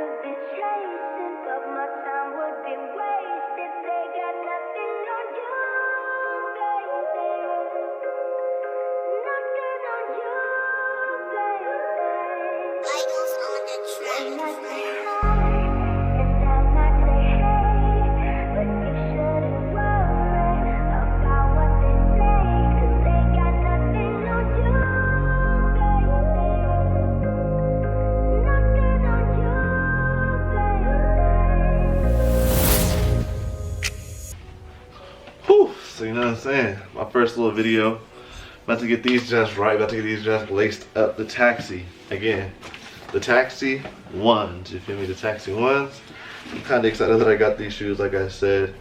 could be chasing, but my time would be wasted. They got nothing on you, baby. Nothing on you, baby. Michael's on the track. They might say hi, and I might say hey, but you shouldn't worry about what they say, 'cause they got nothing on you, baby. Nothing on you, baby. Whew, so you know what I'm saying? My first little video. About to get these just right, about to get these just laced up. The taxi, again. The taxi ones, you feel me? The taxi ones. I'm kind of excited that I got these shoes, like I said.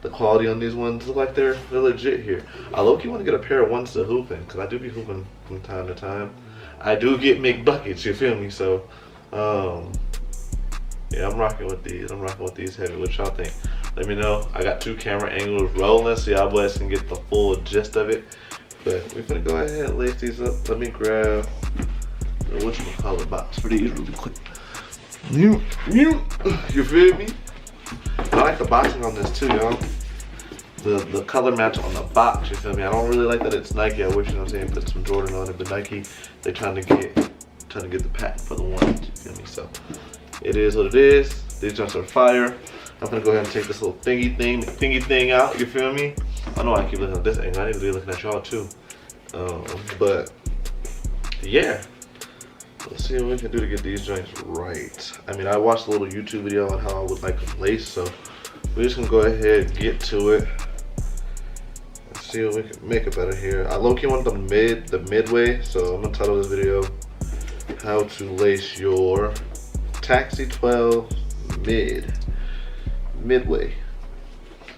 The quality on these ones look like they're legit here. I low-key want to get a pair of ones to hoop in, because I do be hooping from time to time. I do get McBuckets, you feel me? So, yeah, I'm rocking with these. I'm rocking with these heavy. What y'all think? Let me know. I got 2 camera angles rolling, so y'all boys can get the full gist of it. But we're gonna go ahead and lace these up. Let me grab the whatchamacallit box for these really quick. You feel me? I like the boxing on this too, y'all. The color match on the box, you feel me? I don't really like that it's Nike. I wish, you know what I'm saying, put some Jordan on it, but Nike, they're trying to get the patent for the ones, you feel me? So it is what it is. These joints are fire. I'm gonna go ahead and take this little thingy thing out, you feel me? I know I keep looking at this angle. I need to be looking at y'all too. But yeah, let's see what we can do to get these joints right. I mean, I watched a little YouTube video on how I would like them laced, so we're just gonna go ahead and get to it. Let's see what we can make it better here. I low-key want the midway, so I'm gonna title this video "How to Lace Your Taxi 12 Midway."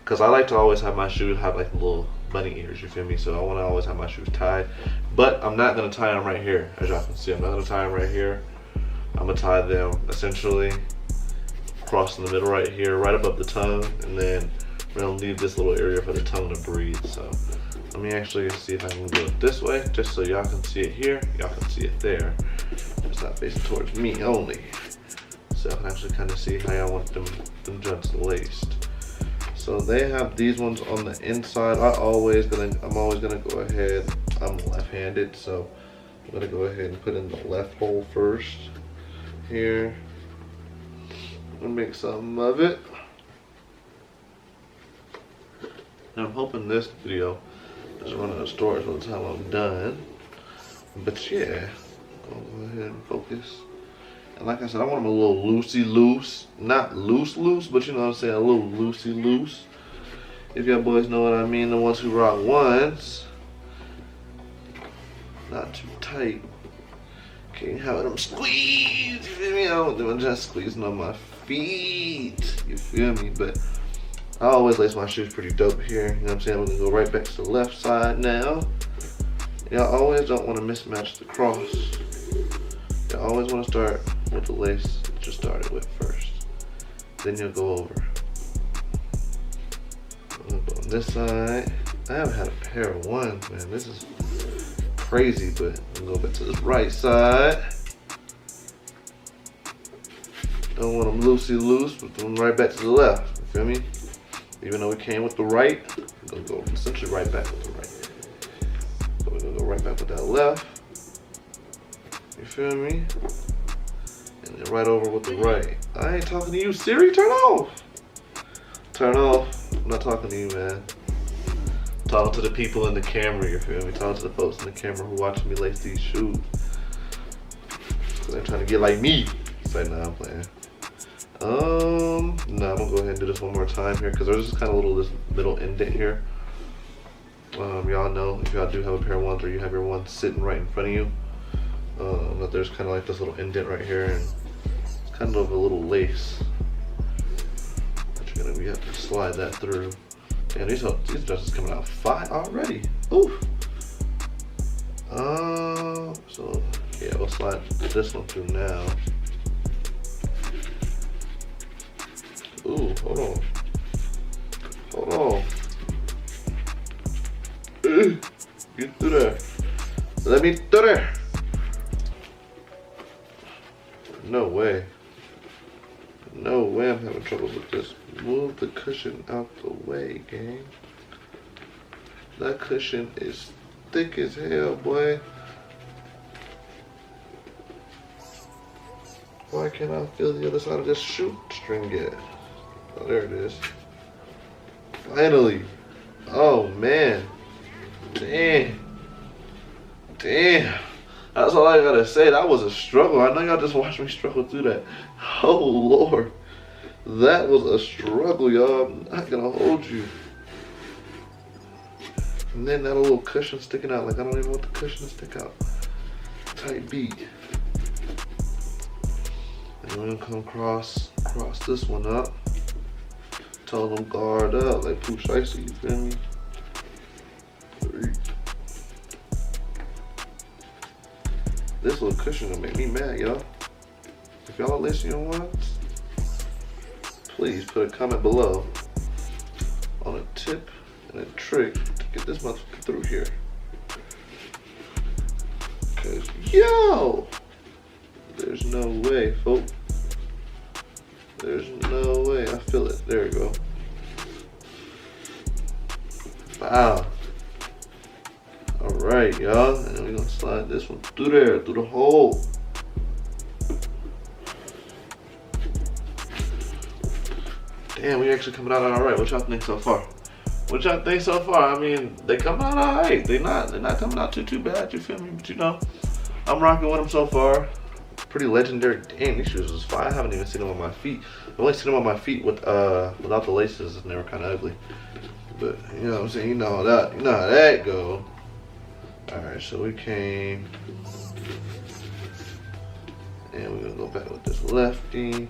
Cause I like to always have my shoes have like little bunny ears, you feel me? So I want to always have my shoes tied, but I'm not gonna tie them right here, as y'all can see. I'm not gonna tie them right here. I'm gonna tie them essentially across in the middle right here, right above the tongue, and then we're gonna leave this little area for the tongue to breathe. So let me actually see if I can go it this way, just so y'all can see it here, y'all can see it there. It's not facing towards me only, so I can actually kind of see how y'all want them joints laced. So they have these ones on the inside. I'm always gonna go ahead. I'm left-handed, so I'm gonna go ahead and put in the left hole first here. I'm gonna make something of it. And I'm hoping this video is running a storage by the time I'm done. But yeah, I'll go ahead and focus. And like I said, I want them a little loosey-loose. Not loose, but you know what I'm saying, a little loosey-loose. If y'all boys know what I mean, the ones who rock ones. Not too tight. Can't have them squeeze, you feel me? I don't want them just squeezing on my feet, you feel me? But I always lace my shoes pretty dope here, you know what I'm saying? We're gonna go right back to the left side now. Y'all always don't want to mismatch the cross. You always want to start with the lace that you started with first. Then you'll go over. On this side, I haven't had a pair of ones, man. This is crazy, but I'm gonna go back to this right side. Don't want them loosey-loose, but them right back to the left. You feel me? Even though we came with the right, we're gonna go essentially right back with the right. So we're gonna go right back with that left. You feel me? And then right over with the right. I ain't talking to you, Siri. Turn off. Turn off. I'm not talking to you, man. I'm talking to the people in the camera. You feel me? Talking to the folks in the camera who watching me lace these shoes. Cause they're trying to get like me. So nah, I'm playing. No, I'm gonna go ahead and do this one more time here because there's just kind of this middle indent here. Y'all know if y'all do have a pair of ones or you have your ones sitting right in front of you. That there's kind of like this little indent right here, and it's kind of a little lace that you have to slide that through. And these dresses coming out fine already. Ooh. So yeah, we'll slide this one through now. Ooh, hold on. Hold on. Get through there. Let me through there. No way. No way I'm having trouble with this. Move the cushion out the way, gang. That cushion is thick as hell, boy. Why can't I feel the other side of this shoestring yet? Oh, there it is. Finally. Oh, man. Damn. Damn. That's all I gotta say. That was a struggle. I know y'all just watched me struggle through that. Oh, Lord. That was a struggle, y'all. I'm not gonna hold you. And then that little cushion sticking out. Like, I don't even want the cushion to stick out. Tight beat. And we're gonna come cross this one up. Tell them guard up, like Pooh Shiesty, you feel me? 3. This little cushion gonna make me mad, y'all. If y'all are lacing your ones, please put a comment below on a tip and a trick to get this motherfucker through here. Cause yo, there's no way, folks. There's no way. I feel it. There we go. Wow. Alright, y'all. And then we're gonna slide this one through there, through the hole. Damn, we actually coming out alright. What y'all think so far? What y'all think so far? I mean, they coming out alright. They're not coming out too bad, you feel me? But you know, I'm rocking with them so far. Pretty legendary. Damn, these shoes was fire. I haven't even seen them on my feet. I've only seen them on my feet with without the laces, and they were kind of ugly. But you know what I'm saying? You know how that go. All right, so we came, and we're gonna go back with this lefty.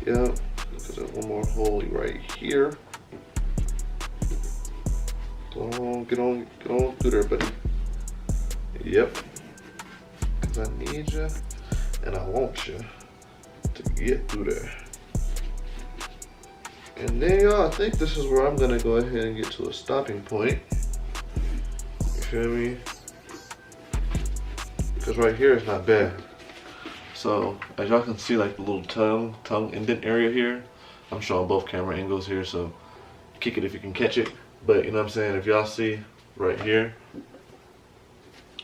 Yep, because there's one more hole right here. Go on, get on through there, buddy. Yep, because I need you. And I want you to get through there. And then y'all, I think this is where I'm gonna go ahead and get to a stopping point. You feel me? Because right here is not bad. So as y'all can see, like the little tongue indent area here. I'm showing both camera angles here, so kick it if you can catch it. But you know what I'm saying? If y'all see right here,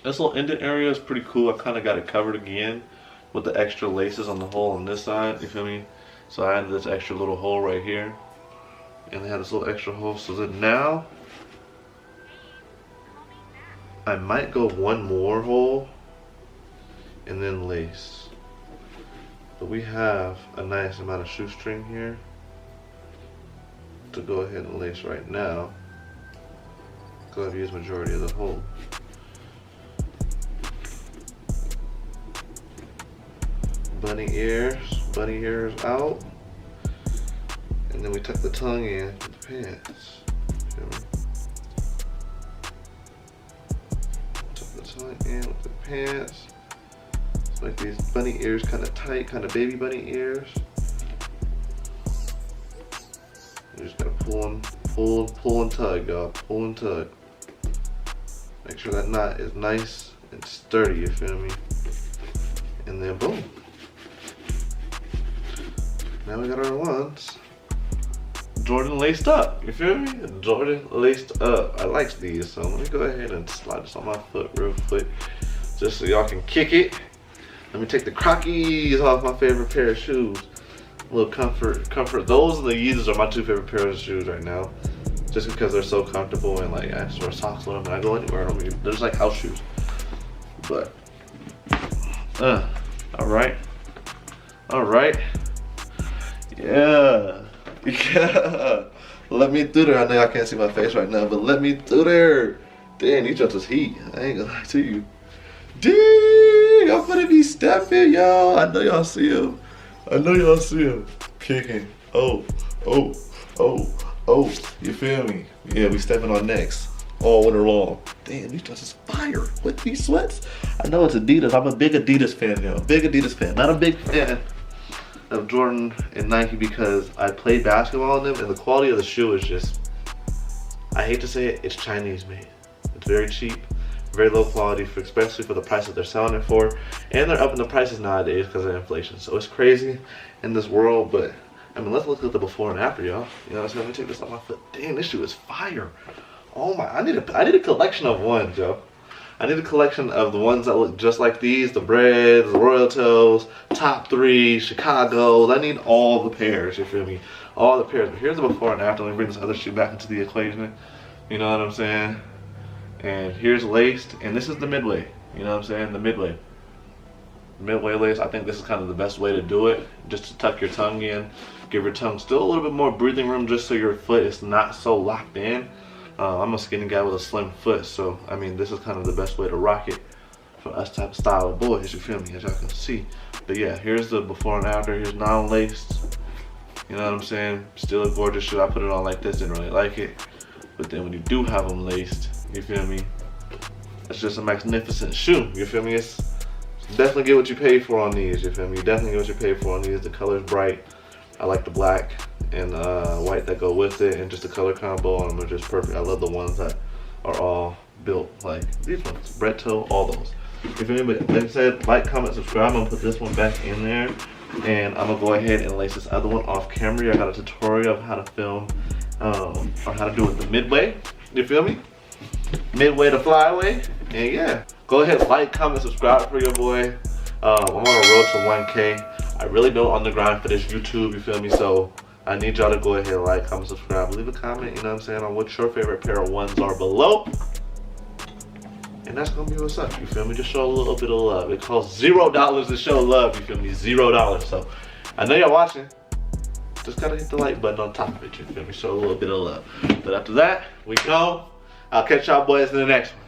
this little indent area is pretty cool. I kind of got it covered again with the extra laces on the hole on this side, you feel me? So I added this extra little hole right here, and they had this little extra hole. So then now I might go one more hole and then lace. But we have a nice amount of shoestring here to go ahead and lace right now. Go ahead and use majority of the hole. Bunny ears out, and then we tuck the tongue in with the pants. Tuck the tongue in with the pants. Let's make these bunny ears kind of tight, kind of baby bunny ears. You just gotta pull and tug, y'all. Pull and tug. Make sure that knot is nice and sturdy, you feel me? And then boom. Now we got our ones. Jordan laced up, you feel me? Jordan laced up. I like these, so let me go ahead and slide this on my foot real quick, just so y'all can kick it. Let me take the Crockies off, my favorite pair of shoes. A little comfort. Those and the Yeezys are my 2 favorite pairs of shoes right now, just because they're so comfortable, and like I just wear socks with them and I go anywhere. I mean, they're just like house shoes. But all right. Yeah. Let me through there. I know y'all can't see my face right now, but let me through there. Damn, these just heat. I ain't gonna lie to you. Dang, I'm gonna be stepping, y'all. I know y'all see him. Kicking. Oh. You feel me? Yeah, we stepping on necks all winter long. Damn, these dresses fire with these sweats. I know it's Adidas. I'm a big Adidas fan, yo. Not a big fan of Jordan and Nike because I played basketball in them, and the quality of the shoe is just, I hate to say it, it's Chinese made. It's very cheap, Very low quality, especially for the price that they're selling it for. And they're upping the prices nowadays because of inflation. So it's crazy in this world, but I mean, let's look at the before and after, y'all. You know what I'm saying? Let me take this off my foot. Dang, this shoe is fire. Oh my, I need a collection of ones, yo. I need a collection of the ones that look just like these, the Breads, the Royal Toes, Top 3, Chicago's. I need all the pairs, you feel me? All the pairs. But here's the before and after. Let me bring this other shoe back into the equation. You know what I'm saying? And here's laced, and this is the midway. You know what I'm saying? The midway. Midway lace, I think this is kind of the best way to do it. Just to tuck your tongue in. Give your tongue still a little bit more breathing room just so your foot is not so locked in. I'm a skinny guy with a slim foot, so I mean this is kind of the best way to rock it for us type of style of boys, you feel me, as y'all can see. But yeah, here's the before and after. Here's non-laced. You know what I'm saying? Still a gorgeous shoe. I put it on like this, didn't really like it. But then when you do have them laced, you feel me? It's just a magnificent shoe, you feel me? It's definitely get what you pay for on these, you feel me? You definitely get what you pay for on these. The color's bright. I like the black and white that go with it, and just the color combo on them are just perfect. I love the ones that are all built like these ones, bread toe, all those. You feel me? But like I said, like, comment, subscribe. I'm gonna put this one back in there, and I'm gonna go ahead and lace this other one off camera. I got a tutorial of how to film or how to do it the midway. You feel me? Midway to flyaway, and yeah, go ahead, like, comment, subscribe for your boy. I'm on a road to 1K. I really been on the grind for this YouTube, you feel me? So I need y'all to go ahead, like, comment, subscribe, leave a comment, you know what I'm saying, on what your favorite pair of ones are below. And that's gonna be what's up, you feel me? Just show a little bit of love. It costs $0 to show love, you feel me? $0. So I know y'all watching. Just gotta hit the like button on top of it, you feel me? Show a little bit of love. But after that, we go. I'll catch y'all boys in the next one.